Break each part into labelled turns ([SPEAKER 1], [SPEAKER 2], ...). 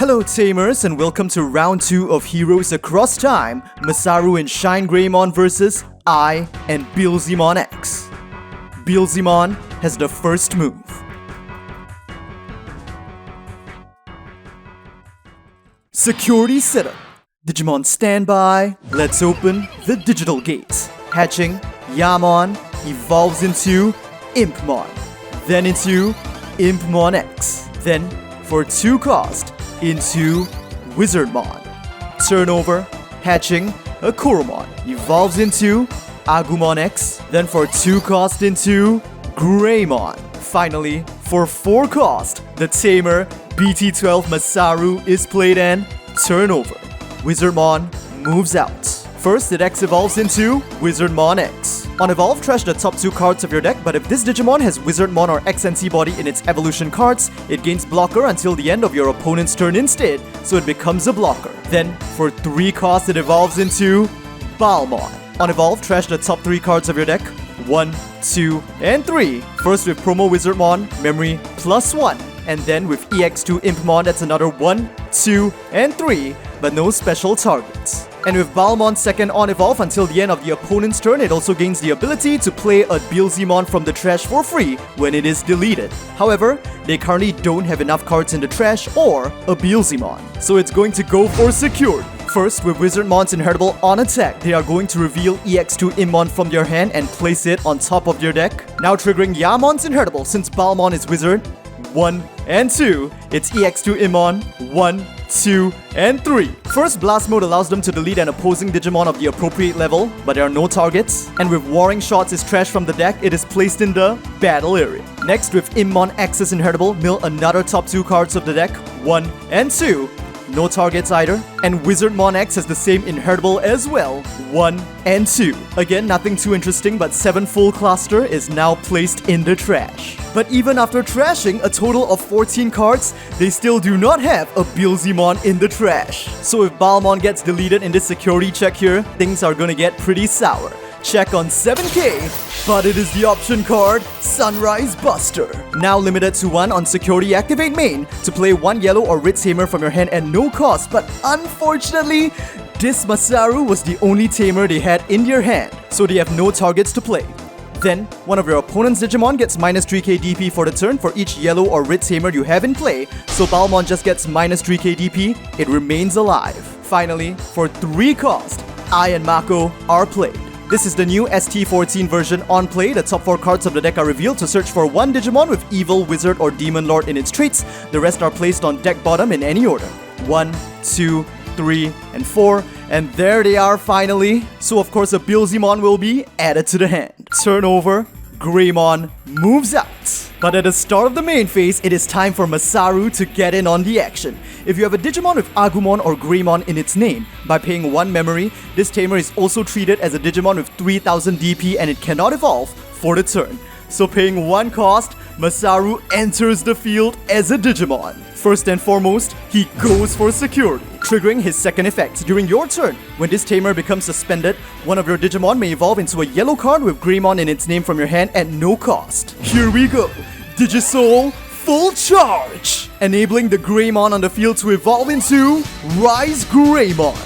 [SPEAKER 1] Hello Tamers, and welcome to round 2 of Heroes Across Time, Masaru and ShineGreymon vs. I and Beelzemon X. Beelzemon has the first move. Security setup. Digimon standby. Let's open the digital gates. Hatching, Yamon evolves into Impmon, then into Impmon X, then for 2 cost into Wizardmon. Turnover, hatching, a Koromon evolves into Agumon X, then for 2 cost into Greymon. Finally, for 4 cost, the Tamer BT-12 Masaru is played and turnover. Wizardmon moves out. First, it X evolves into Wizardmon X. On evolve, trash the top 2 cards of your deck, but if this Digimon has Wizardmon or X-Antibody in its evolution cards, it gains blocker until the end of your opponent's turn instead, so it becomes a blocker. Then, for 3 costs, it evolves into Balmon. On evolve, trash the top 3 cards of your deck, 1, 2, and 3. First with Promo Wizardmon, Memory +1, and then with EX2 Impmon, that's another 1, 2, and 3, but no special targets. And with Balmon's second on evolve until the end of the opponent's turn, it also gains the ability to play a Beelzemon from the trash for free when it is deleted. However, they currently don't have enough cards in the trash or a Beelzemon, so it's going to go for security. First, with Wizardmon's Inheritable on attack, they are going to reveal EX2 Immon from their hand and place it on top of their deck. Now triggering Yamon's Inheritable since Balmon is Wizard. 1 and 2, it's EX2 Immon, 1, 2, and 3. First, Blast Mode allows them to delete an opposing Digimon of the appropriate level, but there are no targets. And with Warring Shots is trashed from the deck, it is placed in the battle area. Next, with Immon X's Inheritable, mill another top 2 cards of the deck, 1 and 2. No targets either. And Wizardmon X has the same Inheritable as well, 1 and 2. Again, nothing too interesting, but 7 full cluster is now placed in the trash. But even after trashing a total of 14 cards, they still do not have a Beelzemon in the trash. So if Balmon gets deleted in this security check here, things are gonna get pretty sour. Check on 7k, but it is the option card, Sunrise Buster. Now limited to 1 on Security Activate main to play 1 yellow or red Tamer from your hand at no cost, but unfortunately, this Masaru was the only Tamer they had in their hand, so they have no targets to play. Then, one of your opponent's Digimon gets minus 3k DP for the turn for each yellow or red Tamer you have in play, so Balmon just gets minus 3k DP, it remains alive. Finally, for 3 cost, I and Mako are played. This is the new ST14 version on play. The top 4 cards of the deck are revealed to search for 1 Digimon with Evil, Wizard, or Demon Lord in its traits. The rest are placed on deck bottom in any order. 1, 2, 3, and 4. And there they are finally. So of course a Beelzemon will be added to the hand. Turnover, Greymon moves out. But at the start of the main phase, it is time for Masaru to get in on the action. If you have a Digimon with Agumon or Greymon in its name, by paying 1 memory, this Tamer is also treated as a Digimon with 3000 DP and it cannot evolve for the turn. So paying 1 cost, Masaru enters the field as a Digimon. First and foremost, he goes for security, triggering his second effect. During your turn, when this Tamer becomes suspended, one of your Digimon may evolve into a yellow card with Greymon in its name from your hand at no cost. Here we go, DigiSoul full charge! Enabling the Greymon on the field to evolve into Rise Greymon.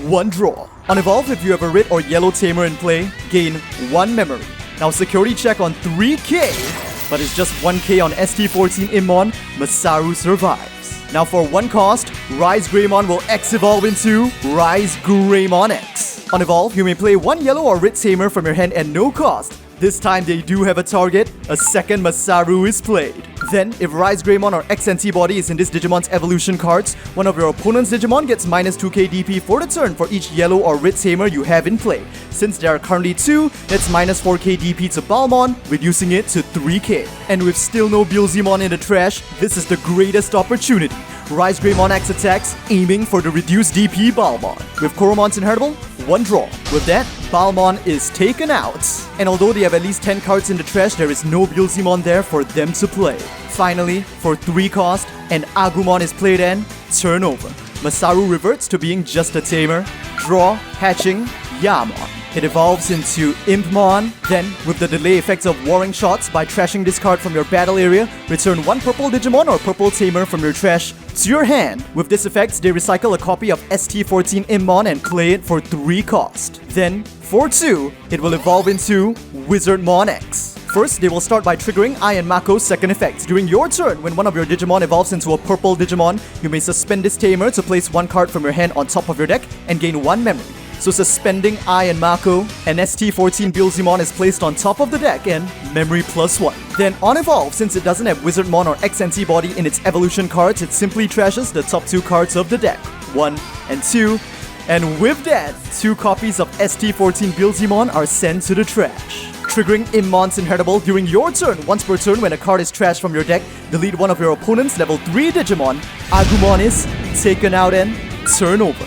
[SPEAKER 1] 1 draw. On evolve, if you have a red or yellow Tamer in play, gain 1 memory. Now security check on 3k, but it's just 1k on ST14 Immon, Masaru survives. Now for 1 cost, Rise Greymon will X evolve into Rise Greymon X. On evolve, you may play 1 yellow or red Tamer from your hand at no cost. This time they do have a target, a second Masaru is played. Then, if Rise Greymon or X-Antibody is in this Digimon's evolution cards, one of your opponent's Digimon gets minus 2k DP for the turn for each yellow or red Tamer you have in play. Since there are currently 2, that's minus 4k DP to Balmon, reducing it to 3k. And with still no Beelzemon in the trash, this is the greatest opportunity. Rise Greymon X attacks, aiming for the reduced DP Balmon. With Koromon's Inheritable, 1 draw. With that, Balmon is taken out. And although they have at least 10 cards in the trash, there is no Beelzemon there for them to play. Finally, for 3 cost, an Agumon is played and turnover. Masaru reverts to being just a Tamer. Draw, hatching, Yamon. it evolves into Impmon. Then, with the delay effects of Warring Shots, by trashing this card from your battle area, return one Purple Digimon or Purple Tamer from your trash to your hand. With this effect, they recycle a copy of ST14 Impmon and play it for 3 cost. Then, for 2, it will evolve into Wizardmon X. First, they will start by triggering I and Mako's second effect. During your turn, when one of your Digimon evolves into a Purple Digimon, you may suspend this Tamer to place 1 card from your hand on top of your deck and gain 1 memory. So suspending I and Mako, and ST14 Beelzemon is placed on top of the deck and memory +1. Then on evolve, since it doesn't have Wizardmon or X-Antibody in its evolution cards, it simply trashes the top 2 cards of the deck, 1 and 2. And with that, 2 copies of ST14 Beelzemon are sent to the trash. Triggering Immon's Inheritable during your turn. Once per turn, when a card is trashed from your deck, delete one of your opponent's level 3 Digimon. Agumon is taken out and turn over.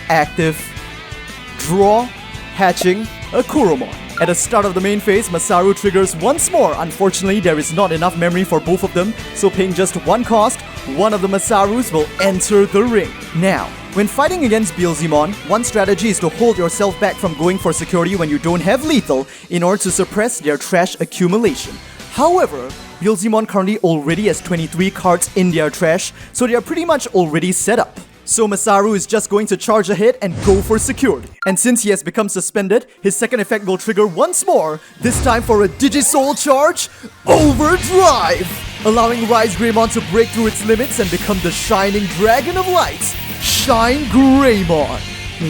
[SPEAKER 1] Active. Draw. Hatching a Kuromon. At the start of the main phase, Masaru triggers once more. Unfortunately, there is not enough memory for both of them, so paying just 1 cost, one of the Masarus will enter the ring. Now, when fighting against Beelzemon, one strategy is to hold yourself back from going for security when you don't have lethal in order to suppress their trash accumulation. However, Beelzemon currently already has 23 cards in their trash, so they are pretty much already set up. So Masaru is just going to charge ahead and go for security. And since he has become suspended, his second effect will trigger once more, this time for a DigiSoul charge, Overdrive! Allowing ShineGreymon to break through its limits and become the shining dragon of light, ShineGreymon.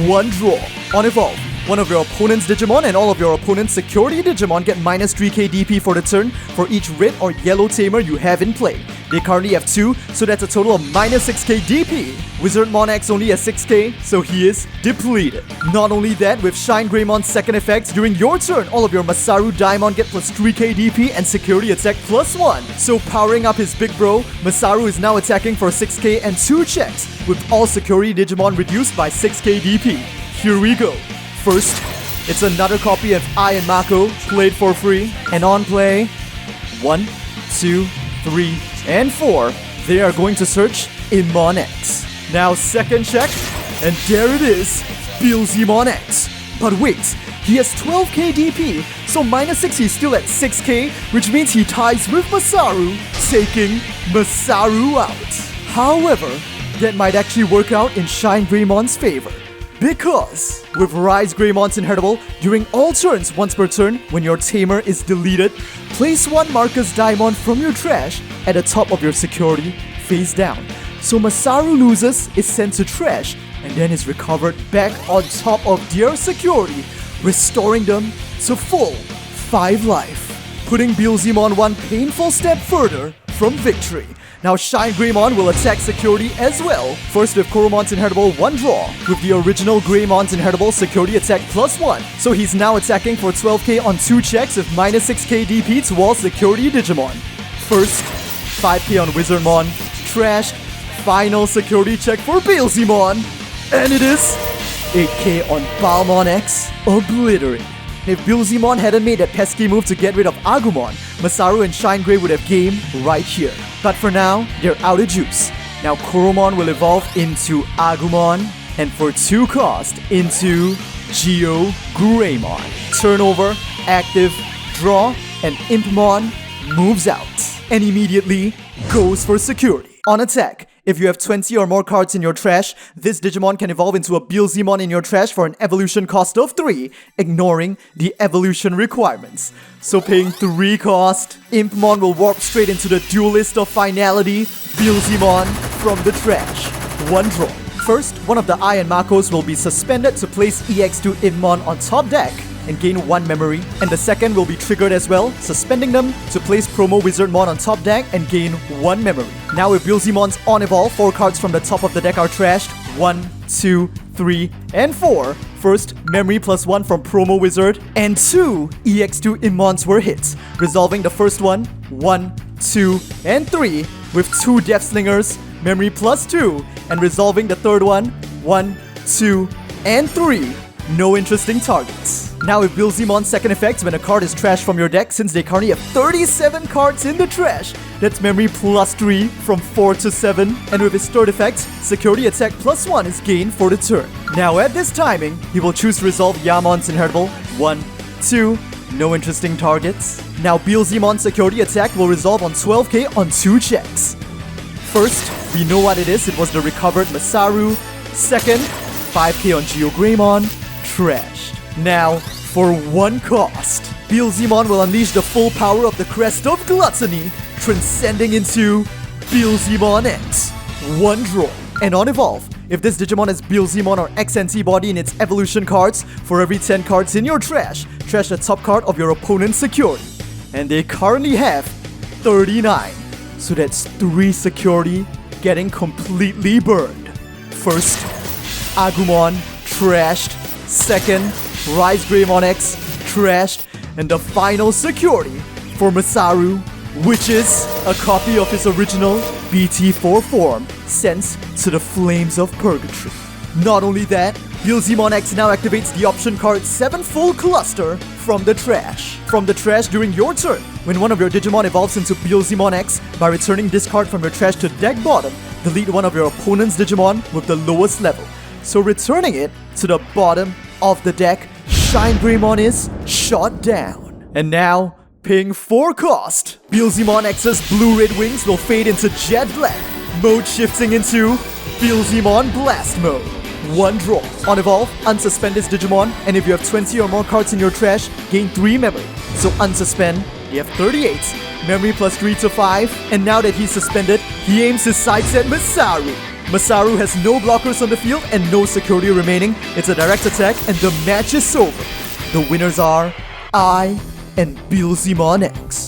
[SPEAKER 1] 1 draw. On evolve, one of your opponent's Digimon and all of your opponent's Security Digimon get minus 3k DP for the turn for each red or yellow Tamer you have in play. They currently have 2, so that's a total of minus 6k DP. Wizardmon X only has 6k, so he is depleted. Not only that, with ShineGreymon's second effect, during your turn, all of your Masaru Daimon get plus 3k DP and security attack +1. So powering up his big bro, Masaru is now attacking for 6k and 2 checks, with all Security Digimon reduced by 6k DP. Here we go. First, it's another copy of I and Mako, played for free. And on play, 1, 2, 3, and 4, they are going to search Immon X. Now second check, and there it is, Beelzemon X. But wait, he has 12k DP, so minus 6 he's still at 6k, which means he ties with Masaru, taking Masaru out. However, that might actually work out in ShineGreymon's favor. Because, with ShineGreymon's Inheritable, during all turns once per turn, when your Tamer is deleted, place 1 Marcus Daimon from your trash at the top of your security, face down. So Masaru loses, is sent to trash, and then is recovered back on top of their security, restoring them to full 5 life, putting Beelzemon 1 painful step further from victory. Now ShineGreymon will attack security as well. First with Kuromon's Inheritable 1 draw, with the original Greymon's Inheritable security attack +1. So he's now attacking for 12k on 2 checks with minus 6k DP to all Security Digimon. First, 5k on Wizardmon, trashed. Final security check for Beelzemon, and it is 8k on Balmon X, obliterate. If Beelzemon hadn't made that pesky move to get rid of Agumon, Masaru and ShineGrey would have game right here. But for now, they're out of juice. Now Kuromon will evolve into Agumon, and for 2 cost, into Greymon. Turnover, active, draw, and Impmon moves out, and immediately goes for security. On attack, if you have 20 or more cards in your trash, this Digimon can evolve into a Beelzemon in your trash for an evolution cost of 3, ignoring the evolution requirements. So paying 3 cost, Impmon will warp straight into the Duelist of Finality, Beelzemon from the trash. 1 draw. First, one of the I and Makos will be suspended to place EX2 Impmon on top deck and gain 1 memory, and the second will be triggered as well, suspending them to place Promo Wizardmon on top deck and gain 1 memory. Now with Beelzemon's on evolve, 4 cards from the top of the deck are trashed, 1, 2, 3, and 4. First, memory +1 from Promo Wizard, and 2 EX2 Immons were hit, resolving the first one, 1, 2, and 3, with 2 Death Slingers, memory +2, and resolving the third one, 1, 2, and 3. No interesting targets. Now with Beelzemon's second effect, when a card is trashed from your deck, since they currently have 37 cards in the trash, that's memory +3 from 4 to 7, and with his third effect, security attack +1 is gained for the turn. Now at this timing, he will choose to resolve Yamon's Inheritable, 1, 2, no interesting targets. Now Beelzemon's security attack will resolve on 12k on 2 checks. First, we know what it is. It was the recovered Masaru. Second, 5k on ShineGreymon. Trashed. Now, for 1 cost, Beelzemon will unleash the full power of the Crest of Gluttony, transcending into Beelzemon X. 1 draw. And on evolve, if this Digimon has Beelzemon or X-Antibody in its evolution cards, for every 10 cards in your trash the top card of your opponent's security. And they currently have 39. So that's 3 security getting completely burned. First, Agumon, trashed. Second, ShineGreymon X, trashed. And the final security for Masaru, which is a copy of his original BT-12 form, sent to the flames of purgatory. Not only that, Beelzemon X now activates the option card 7 full cluster from the trash. From the trash during your turn, when one of your Digimon evolves into Beelzemon X, by returning this card from your trash to deck bottom, delete one of your opponent's Digimon with the lowest level. So returning it to the bottom of the deck, ShineGreymon is shot down. And now, paying 4 cost, Beelzemon X's blue-red wings will fade into jet black, mode shifting into Beelzemon Blast mode. 1 draw. On evolve, unsuspend this Digimon, and if you have 20 or more cards in your trash, gain 3 memory. So unsuspend, you have 38, memory plus 3 to 5, and now that he's suspended, he aims his sights at Masaru. Masaru has no blockers on the field and no security remaining. It's a direct attack and the match is over. The winners are I and Beelzemon X.